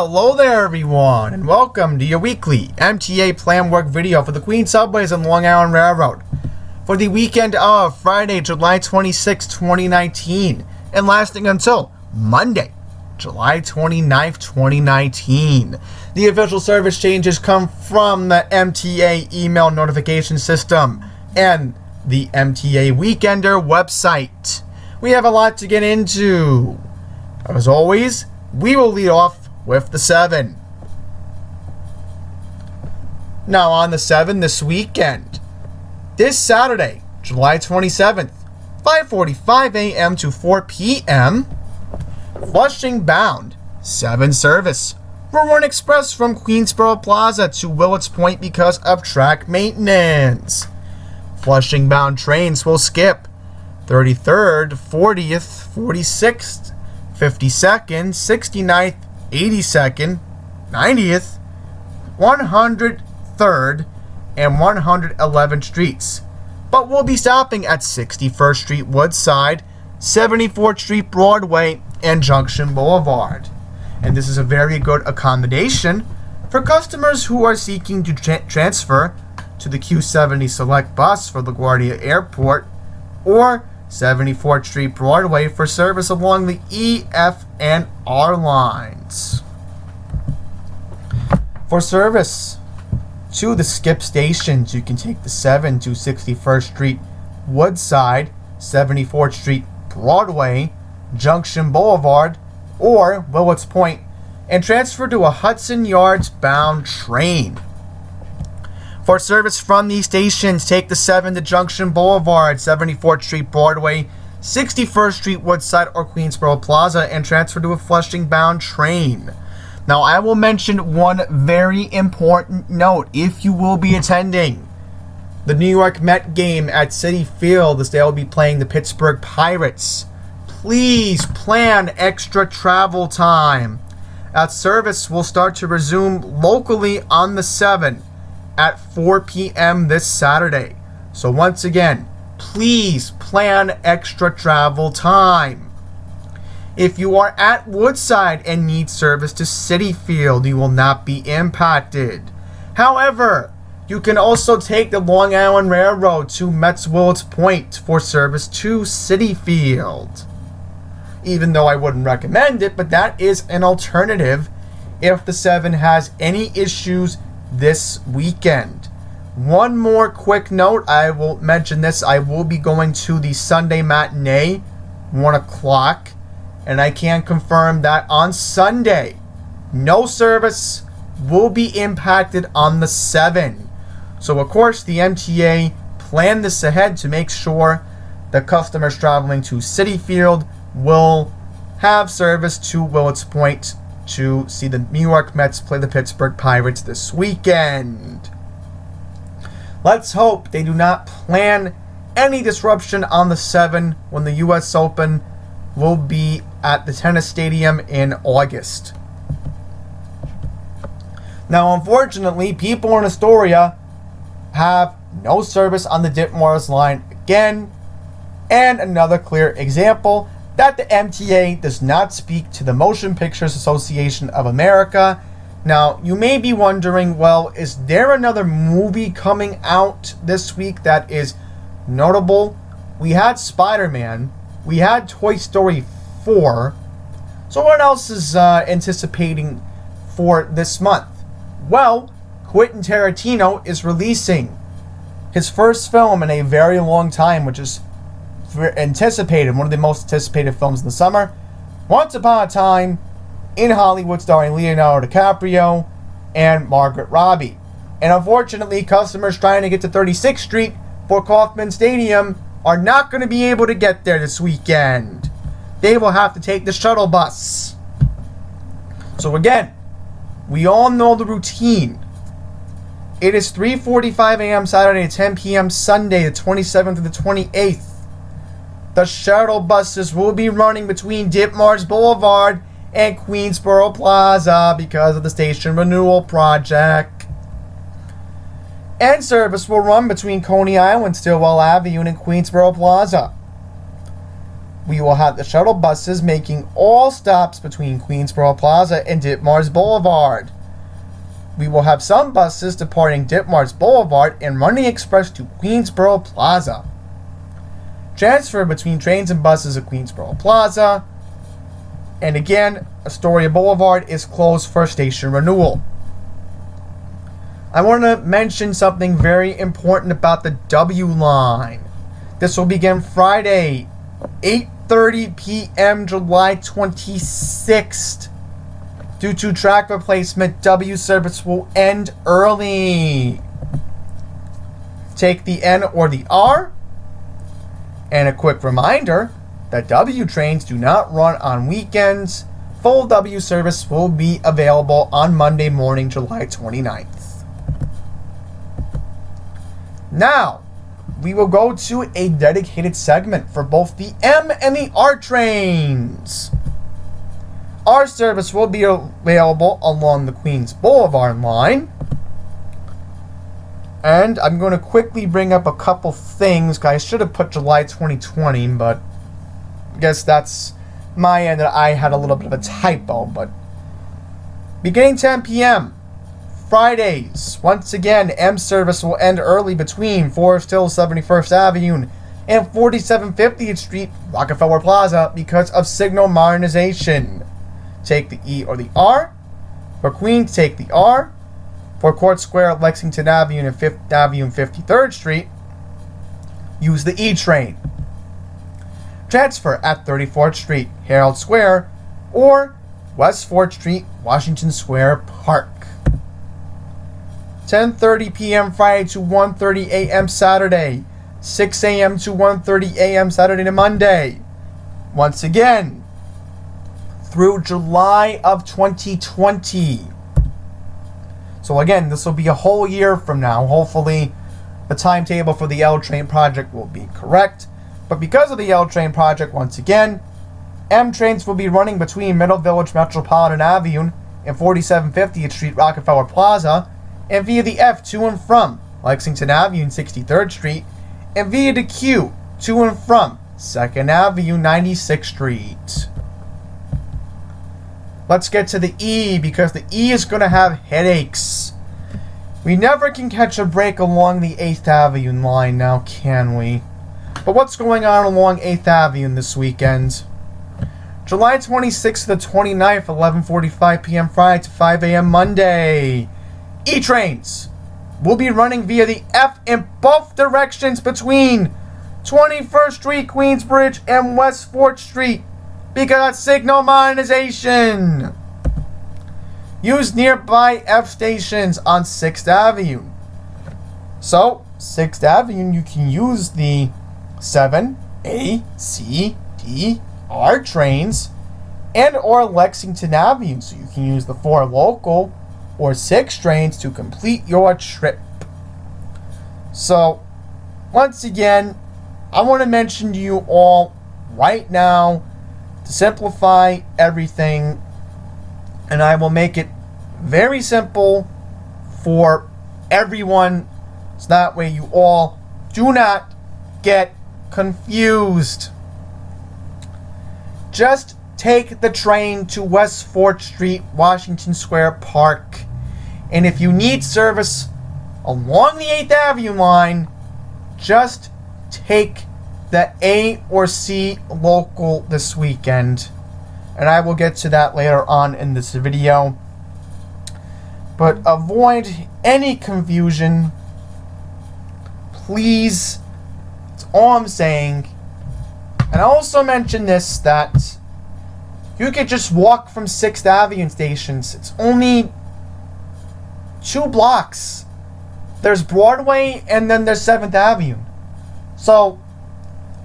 Hello there everyone, and welcome to your weekly MTA plan work video for the Queens Subways and Long Island Railroad for the weekend of Friday, July 26, 2019, and lasting until Monday, July 29th, 2019. The official service changes come from the MTA email notification system and the MTA Weekender website. We have a lot to get into. As always, we will lead off with the 7. Now on the 7 this weekend, this Saturday, July 27th, 5:45 a.m. to 4 p.m., Flushing bound 7 service will run express from Queensboro Plaza to Willets Point because of track maintenance. Flushing bound trains will skip 33rd, 40th, 46th, 52nd, 69th, 82nd, 90th, 103rd, and 111th Streets, but will be stopping at 61st Street Woodside, 74th Street Broadway, and Junction Boulevard. And this is a very good accommodation for customers who are seeking to transfer to the Q70 Select bus for LaGuardia Airport or 74th Street Broadway for service along the E, F, and R lines. For service to the skip stations, you can take the 7 to 61st Street Woodside, 74th Street Broadway, Junction Boulevard, or Willets Point, and transfer to a Hudson Yards bound train. For service from these stations, take the 7 to Junction Boulevard, 74th Street Broadway, 61st Street Woodside, or Queensboro Plaza, and transfer to a Flushing-bound train. Now, I will mention one very important note if you will be attending the New York Met game at Citi Field, as they will be playing the Pittsburgh Pirates. Please plan extra travel time, as service will start to resume locally on the 7th. At 4 p.m. this Saturday. So once again, please plan extra travel time. If you are at Woodside and need service to Citi Field, you will not be impacted. However, you can also take the Long Island Railroad to Mets Willets Point for service to Citi Field. Even though I wouldn't recommend it, but that is an alternative if the 7 has any issues this weekend. One more quick note, I will mention this. I will be going to the Sunday matinee, 1 o'clock, and I can confirm that on Sunday, no service will be impacted on the 7. So, of course, the MTA planned this ahead to make sure that customers traveling to Citi Field will have service to Willets Point to see the New York Mets play the Pittsburgh Pirates this weekend. Let's hope they do not plan any disruption on the 7 when the U.S. Open will be at the tennis stadium in August. Now, unfortunately, people in Astoria have no service on the Ditmars line again, and another clear example that the MTA does not speak to the Motion Pictures Association of America. Now, you may be wondering, well, is there another movie coming out this week that is notable? We had Spider-Man, we had Toy Story 4, so what else is anticipating for this month? Well, Quentin Tarantino is releasing his first film in a very long time, which is anticipated, one of the most anticipated films in the summer, Once Upon a Time in Hollywood, starring Leonardo DiCaprio and Margaret Robbie. And unfortunately, customers trying to get to 36th Street for Kauffman Stadium are not going to be able to get there this weekend. They will have to take the shuttle bus. So again, we all know the routine. It is 3:45 a.m. Saturday to 10 p.m. Sunday, the 27th to the 28th. The shuttle buses will be running between Ditmars Boulevard and Queensboro Plaza because of the station renewal project. And service will run between Coney Island, Stillwell Avenue, and Queensboro Plaza. We will have the shuttle buses making all stops between Queensboro Plaza and Ditmars Boulevard. We will have some buses departing Ditmars Boulevard and running express to Queensboro Plaza. Transfer between trains and buses at Queensboro Plaza. And again, Astoria Boulevard is closed for station renewal. I want to mention something very important about the W line. This will begin Friday, 8:30 p.m. July 26th. Due to track replacement, W service will end early. Take the N or the R. And a quick reminder that W trains do not run on weekends. Full W service will be available on Monday morning, July 29th. Now, we will go to a dedicated segment for both the M and the R trains. R service will be available along the Queens Boulevard line. And I'm going to quickly bring up a couple things. I should have put July 2020, but I guess that's my end that I had a little bit of a typo. But beginning 10 p.m. Fridays, once again, M service will end early between Forest Hill 71st Avenue and 4750th Street, Rockefeller Plaza, because of signal modernization. Take the E or the R. For Queens, take the R. For Court Square, Lexington Avenue and 5th Avenue and 53rd Street, use the E train. Transfer at 34th Street, Herald Square, or West 4th Street, Washington Square Park. 10:30 p.m. Friday to 1:30 a.m. Saturday. 6 a.m. to 1:30 a.m. Saturday to Monday. Once again, through July of 2020. So again, this will be a whole year from now. Hopefully, the timetable for the L train project will be correct. But because of the L train project, once again, M trains will be running between Middle Village Metropolitan Avenue and 4750th Street, Rockefeller Plaza, and via the F to and from Lexington Avenue and 63rd Street, and via the Q to and from 2nd Avenue, 96th Street. Let's get to the E, because the E is going to have headaches. We never can catch a break along the 8th Avenue line now, can we? But what's going on along 8th Avenue this weekend? July 26th to the 29th, 11:45 p.m. Friday to 5 a.m. Monday. E-trains will be running via the F in both directions between 21st Street, Queensbridge, and West 4th Street, because of signal modernization. Use nearby F stations on 6th Avenue. So, 6th Avenue, you can use the 7, A, C, D, R trains and or Lexington Avenue. So you can use the 4 local or 6 trains to complete your trip. So, once again, I want to mention to you all right now to simplify everything, and I will make it very simple for everyone, so that way you all do not get confused. Just take the train to West 4th Street, Washington Square Park, and if you need service along the 8th Avenue line, just take the A or C local this weekend. And I will get to that later on in this video. But avoid any confusion, please. That's all I'm saying. And I also mentioned this, that you could just walk from 6th Avenue stations. It's only 2 blocks. There's Broadway and then there's 7th Avenue. So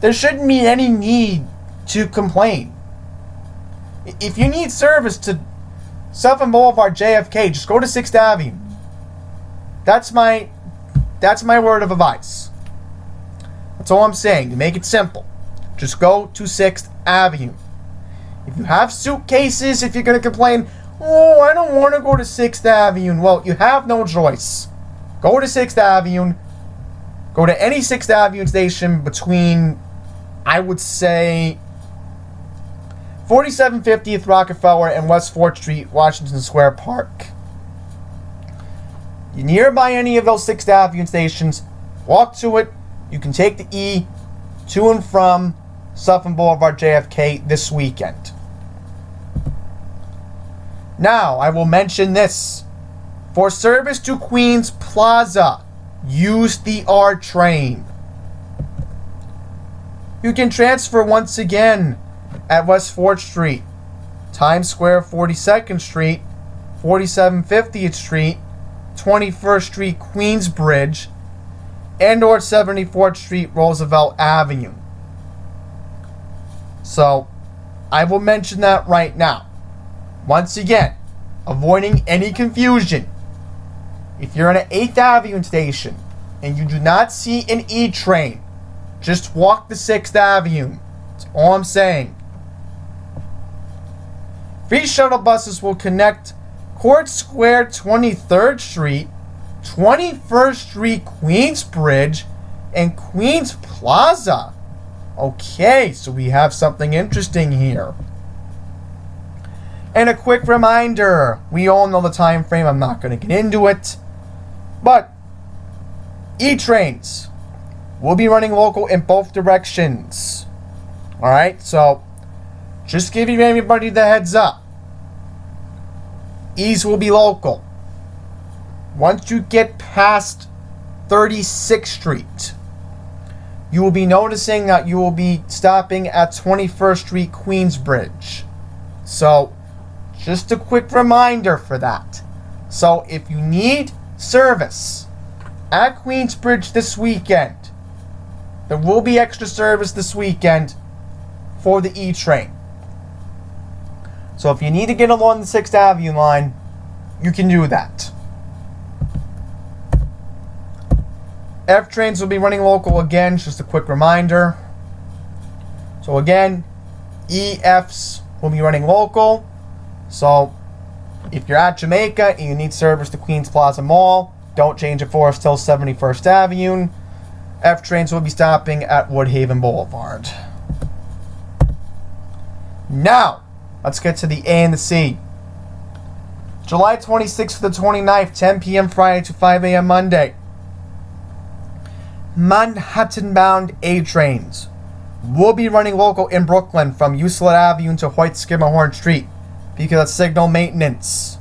there shouldn't be any need to complain. If you need service to Sutphin Boulevard, JFK, just go to 6th Avenue. That's my word of advice. That's all I'm saying. To make it simple, just go to 6th Avenue. If you have suitcases, if you're going to complain, oh, I don't want to go to 6th Avenue. Well, you have no choice. Go to 6th Avenue. Go to any 6th Avenue station between, I would say, 4750th Rockefeller and West 4th Street, Washington Square Park. You're nearby any of those 6th Avenue stations, walk to it. You can take the E to and from Suffolk Boulevard JFK this weekend. Now, I will mention this. For service to Queens Plaza, use the R train. You can transfer once again at West 4th Street, Times Square 42nd Street, 4750th Street, 21st Street Queensbridge, and or 74th Street Roosevelt Avenue. So, I will mention that right now. Once again, avoiding any confusion. If you're in an 8th Avenue station and you do not see an E train, just walk the 6th Avenue. That's all I'm saying. Free shuttle buses will connect Court Square 23rd Street, 21st Street Queensbridge, and Queens Plaza. Okay, so we have something interesting here. And a quick reminder, we all know the time frame, I'm not going to get into it, but E-trains will be running local in both directions. Alright, so just giving everybody the heads up. E's will be local. Once you get past 36th Street, you will be noticing that you will be stopping at 21st Street Queensbridge. So, just a quick reminder for that. So, if you need service at Queensbridge this weekend, there will be extra service this weekend for the E train. So, if you need to get along the 6th Avenue line, you can do that. F trains will be running local again, just a quick reminder. So again, EFs will be running local. So if you're at Jamaica and you need service to Queens Plaza Mall, don't change it for us till 71st Avenue. F trains will be stopping at Woodhaven Boulevard. Now, let's get to the A and the C. July 26th to the 29th, 10 p.m. Friday to 5 a.m. Monday. Manhattan-bound A trains will be running local in Brooklyn from Euclid Avenue to Hoyt Schermerhorn Street because of signal maintenance.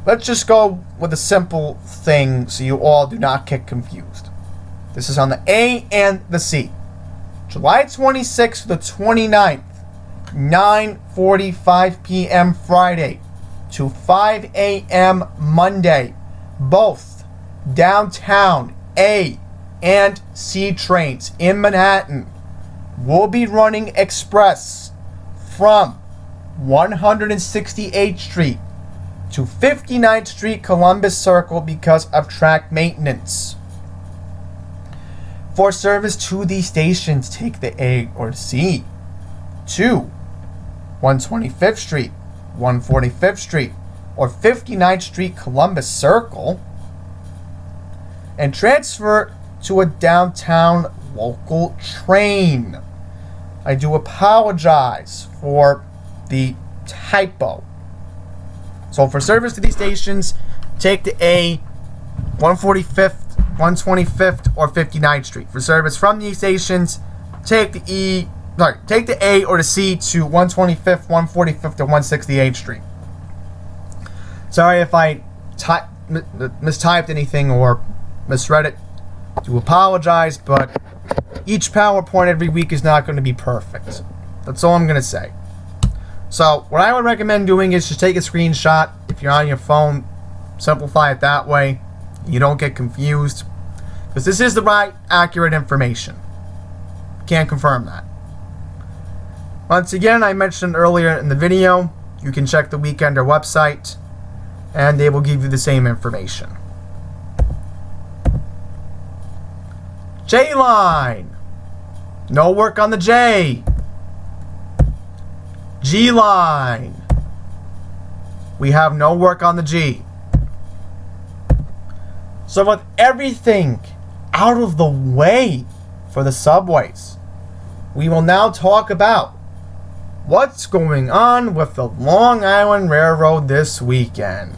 Let's just go with a simple thing so you all do not get confused. This is on the A and the C. July 26th to the 29th, 9:45 p.m. Friday to 5 a.m. Monday. Both downtown A and C trains in Manhattan will be running express from 168th Street to 59th Street Columbus Circle because of track maintenance. For service to these stations, take the A or C to 125th Street, 145th Street, or 59th Street Columbus Circle and transfer to a downtown local train. I do apologize for the typo. So for service to these stations, take the A, 145th, 125th, or 59th Street. For service from these stations, take the A or the C to 125th, 145th, or 168th Street. Sorry if I mistyped anything or misread it. I do apologize, but each PowerPoint every week is not going to be perfect. That's all I'm going to say. So what I would recommend doing is just take a screenshot. If you're on your phone, simplify it that way. You don't get confused. Because this is the right, accurate information. Can't confirm that. Once again, I mentioned earlier in the video, you can check the Weekender website, and they will give you the same information. J-Line. No work on the J. G-Line. We have no work on the G. So with everything out of the way for the subways, we will now talk about what's going on with the Long Island Railroad this weekend?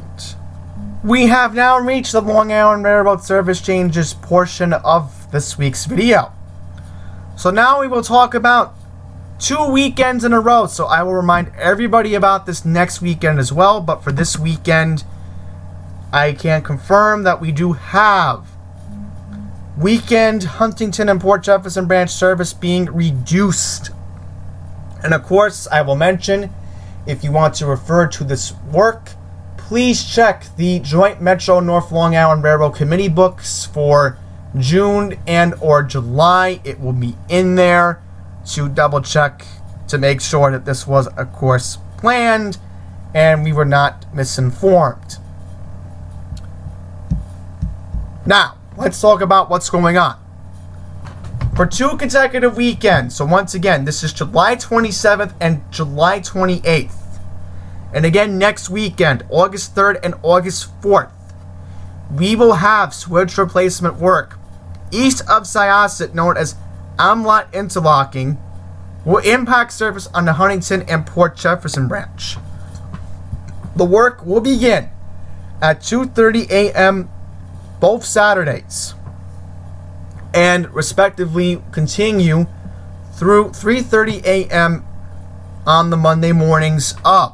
We have now reached the Long Island Railroad Service Changes portion of this week's video. So now we will talk about 2 weekends in a row. So I will remind everybody about this next weekend as well. But for this weekend, I can confirm that we do have weekend Huntington and Port Jefferson branch service being reduced. And of course, I will mention, if you want to refer to this work, please check the Joint Metro North Long Island Railroad Committee books for June and or July. It will be in there to double check to make sure that this was, of course, planned and we were not misinformed. Now, let's talk about what's going on. For 2 consecutive weekends, so once again, this is July 27th and July 28th. And again, next weekend, August 3rd and August 4th, we will have switch replacement work east of Syosset, known as Amlot Interlocking, will impact service on the Huntington and Port Jefferson branch. The work will begin at 2:30 a.m. both Saturdays, and respectively continue through 3:30 a.m. on the Monday mornings of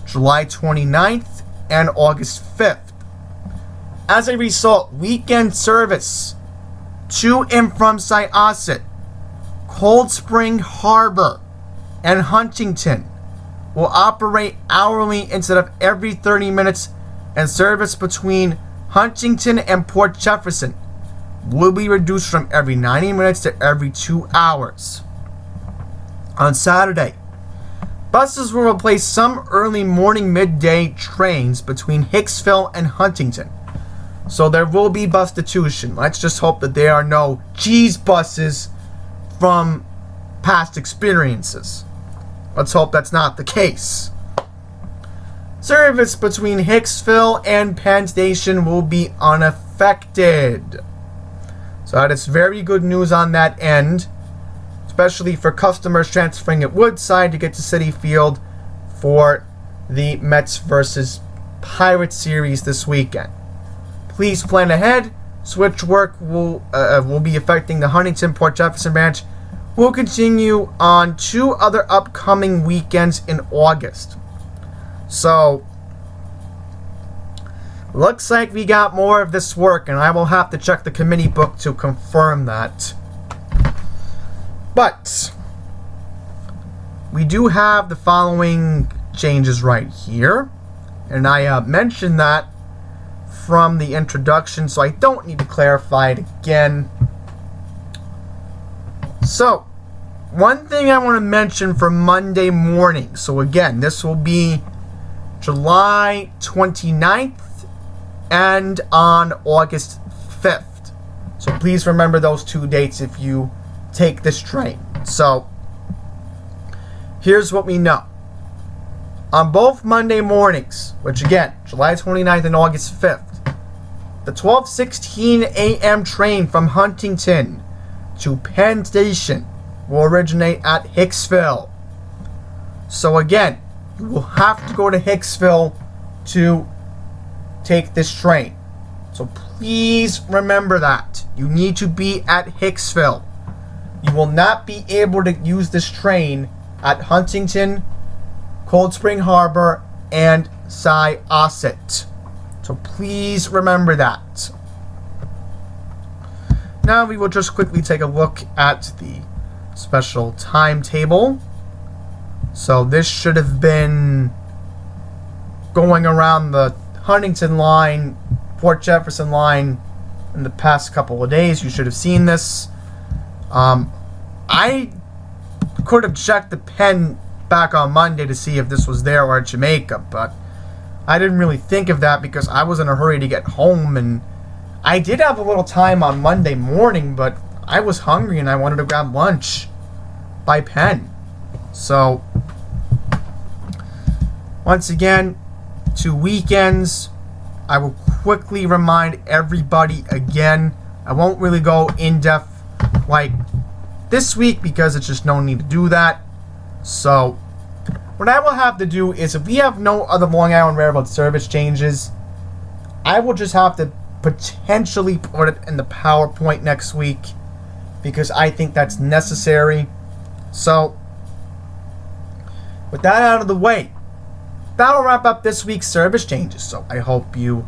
July 29th and August 5th. As a result, weekend service to and from Syosset, Cold Spring Harbor, and Huntington will operate hourly instead of every 30 minutes, and service between Huntington and Port Jefferson will be reduced from every 90 minutes to every 2 hours. On Saturday, buses will replace some early morning midday trains between Hicksville and Huntington. So there will be bustitution. Let's just hope that there are no cheese buses from past experiences. Let's hope that's not the case. Service between Hicksville and Penn Station will be unaffected. So that is very good news on that end, especially for customers transferring at Woodside to get to Citi Field for the Mets versus Pirates series this weekend. Please plan ahead. Switch work will be affecting the Huntington Port Jefferson branch. Will continue on 2 other upcoming weekends in August. So, looks like we got more of this work, and I will have to check the committee book to confirm that. But we do have the following changes right here, and I mentioned that from the introduction, so I don't need to clarify it again. So, one thing I want to mention for Monday morning. So again, this will be July 29th and on August 5th. So please remember those 2 dates if you take this train. So, here's what we know. On both Monday mornings, which again, July 29th and August 5th, the 12:16 a.m. train from Huntington to Penn Station will originate at Hicksville. So again, you will have to go to Hicksville to take this train. So please remember that. You need to be at Hicksville. You will not be able to use this train at Huntington, Cold Spring Harbor, and Syosset. So please remember that. Now we will just quickly take a look at the special timetable. So this should have been going around the Huntington line, Port Jefferson line in the past couple of days. You should have seen this. I could have checked the pen back on Monday to see if this was there or at Jamaica, but I didn't really think of that because I was in a hurry to get home, and I did have a little time on Monday morning, but I was hungry and I wanted to grab lunch by Penn. So, once again, 2 weekends. I will quickly remind everybody again. I won't really go in depth like this week because it's just no need to do that. So, What I will have to do is, if we have no other Long Island Railroad service changes, I will just have to potentially put it in the PowerPoint next week, because I think that's necessary. So, with that out of the way, that'll wrap up this week's service changes. So I hope you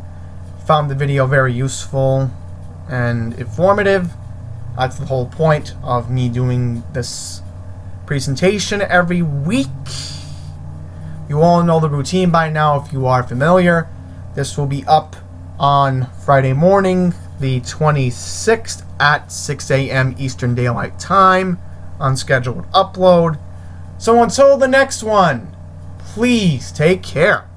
found the video very useful and informative. That's the whole point of me doing this presentation every week. You all know the routine by now if you are familiar. This will be up on Friday morning, the 26th at 6 a.m. Eastern Daylight Time on scheduled upload. So until the next one, please take care.